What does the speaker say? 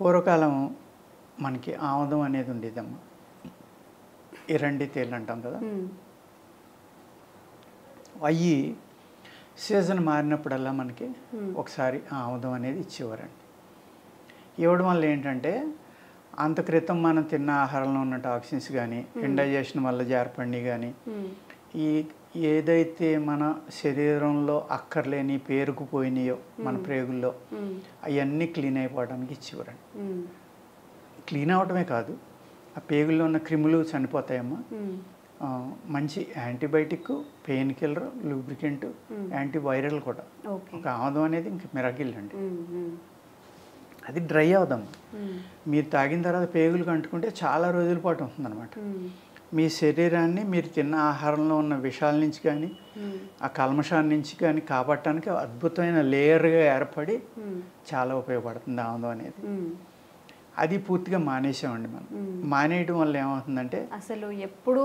పూర్వకాలం మనకి ఆముదం అనేది ఉండేదమ్మా. ఎరండి తేళ్ళు అంటాం కదా. అవి సీజన్ మారినప్పుడల్లా మనకి ఒకసారి ఆముదం అనేది ఇచ్చేవారండి. ఇవ్వడం వల్ల ఏంటంటే అంత క్రితం మనం తిన్న ఆహారంలో ఉన్న టాక్సిన్స్ కానీ, ఇండైజెషన్ వల్ల ఏర్పడినవి కానీ, ఈ ఏదైతే మన శరీరంలో అక్కర్లేని పేరుకుపోయినాయో మన ప్రేగుల్లో అవన్నీ క్లీన్ అయిపోవడానికి ఇచ్చేవారండి. క్లీన్ అవడమే కాదు, ఆ పేగుల్లో ఉన్న క్రిములు చనిపోతాయమ్మా. మంచి antibiotic, pain killer, lubricant, antiviral కూడా. ఒక ఆముదం అనేది ఇంక మిరాకిల్ అండి. అది డ్రై అవుదమ్మా. మీరు తాగిన తర్వాత పేగులకు అంటుకుంటే చాలా రోజుల పాటు ఉంటుందన్నమాట. మీ శరీరాన్ని మీరు తిన్న ఆహారంలో ఉన్న విషాల నుంచి కానీ, ఆ కల్మషాన్ని నుంచి కానీ కాపాడటానికి అద్భుతమైన లేయర్గా ఏర్పడి చాలా ఉపయోగపడుతుంది ఆముదం అనేది. అది పూర్తిగా మానేసామండి మనం. మానేయడం వల్ల ఏమవుతుందంటే అసలు ఎప్పుడు